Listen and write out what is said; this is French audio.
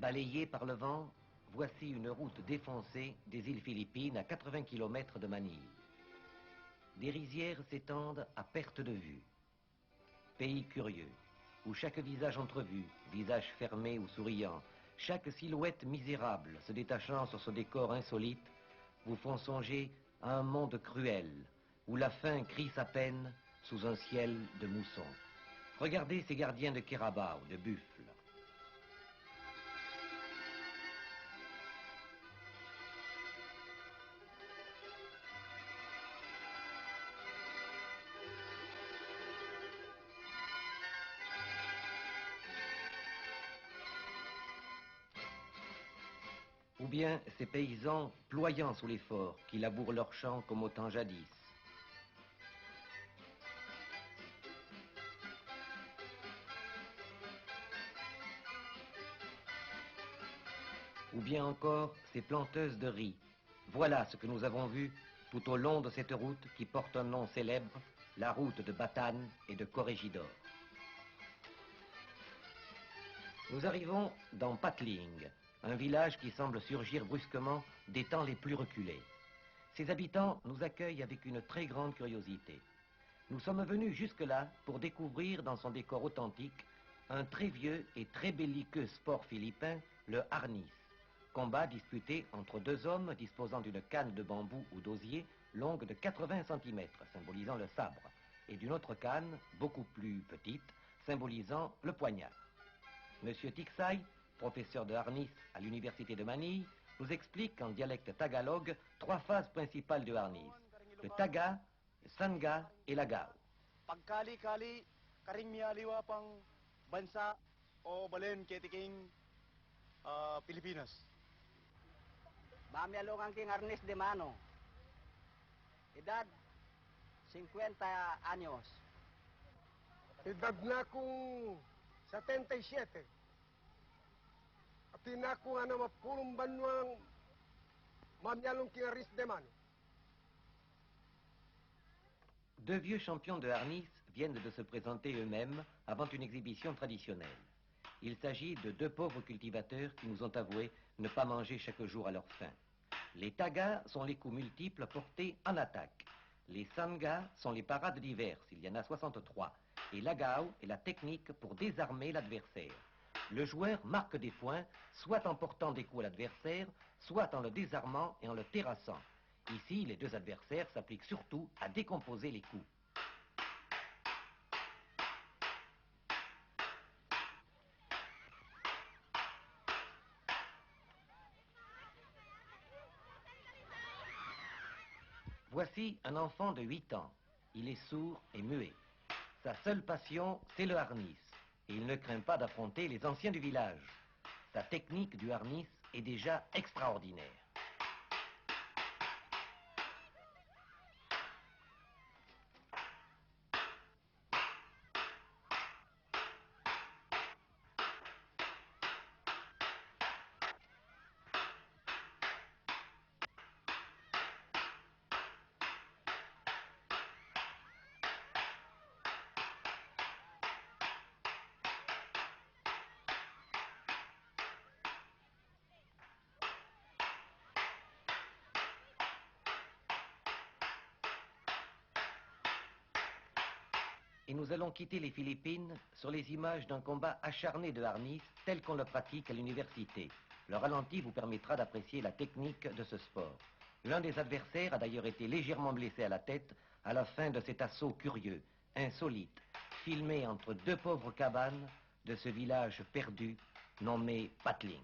Balayée par le vent, voici une route défoncée des îles Philippines à 80 km de Manille. Des rizières s'étendent à perte de vue. Pays curieux, où chaque visage entrevu, visage fermé ou souriant, chaque silhouette misérable se détachant sur ce décor insolite, vous font songer à un monde cruel, où la faim crie sa peine sous un ciel de mousson. Regardez ces gardiens de Keraba ou de buffles. Ou bien ces paysans ployant sous l'effort qui labourent leurs champs comme au temps jadis. Ou bien encore ces planteuses de riz. Voilà ce que nous avons vu tout au long de cette route qui porte un nom célèbre, la route de Batan et de Corregidor. Nous arrivons dans Patling, un village qui semble surgir brusquement des temps les plus reculés. Ses habitants nous accueillent avec une très grande curiosité. Nous sommes venus jusque-là pour découvrir dans son décor authentique un très vieux et très belliqueux sport philippin, le harnis, combat disputé entre deux hommes disposant d'une canne de bambou ou d'osier longue de 80 cm, symbolisant le sabre, et d'une autre canne, beaucoup plus petite, symbolisant le poignard. Monsieur Tiksay, professeur de harnis à l'université de Manille, nous explique en dialecte tagalog trois phases principales du harnis: le taga, le sanga et l'agao. Pagkali-kali karing mialiwa pang bansa o balen ketiking Pilipinas. Mamialungan king harnis de mano. Edad 50 años. Edad na akong 77. At tinako nga na mapulong banwang mamyalong kingaris de mano. Deux vieux champions de harnis viennent de se présenter eux-mêmes avant une exhibition traditionnelle. Il s'agit de deux pauvres cultivateurs qui nous ont avoué ne pas manger chaque jour à leur faim. Les tagas sont les coups multiples portés en attaque. Les sangas sont les parades diverses, il y en a 63. Et l'agao est la technique pour désarmer l'adversaire. Le joueur marque des points, soit en portant des coups à l'adversaire, soit en le désarmant et en le terrassant. Ici, les deux adversaires s'appliquent surtout à décomposer les coups. Voici un enfant de 8 ans. Il est sourd et muet. Sa seule passion, c'est le harnis. Et il ne craint pas d'affronter les anciens du village. Sa technique du harnis est déjà extraordinaire. Et nous allons quitter les Philippines sur les images d'un combat acharné de harnis tel qu'on le pratique à l'université. Le ralenti vous permettra d'apprécier la technique de ce sport. L'un des adversaires a d'ailleurs été légèrement blessé à la tête à la fin de cet assaut curieux, insolite, filmé entre deux pauvres cabanes de ce village perdu nommé Patling.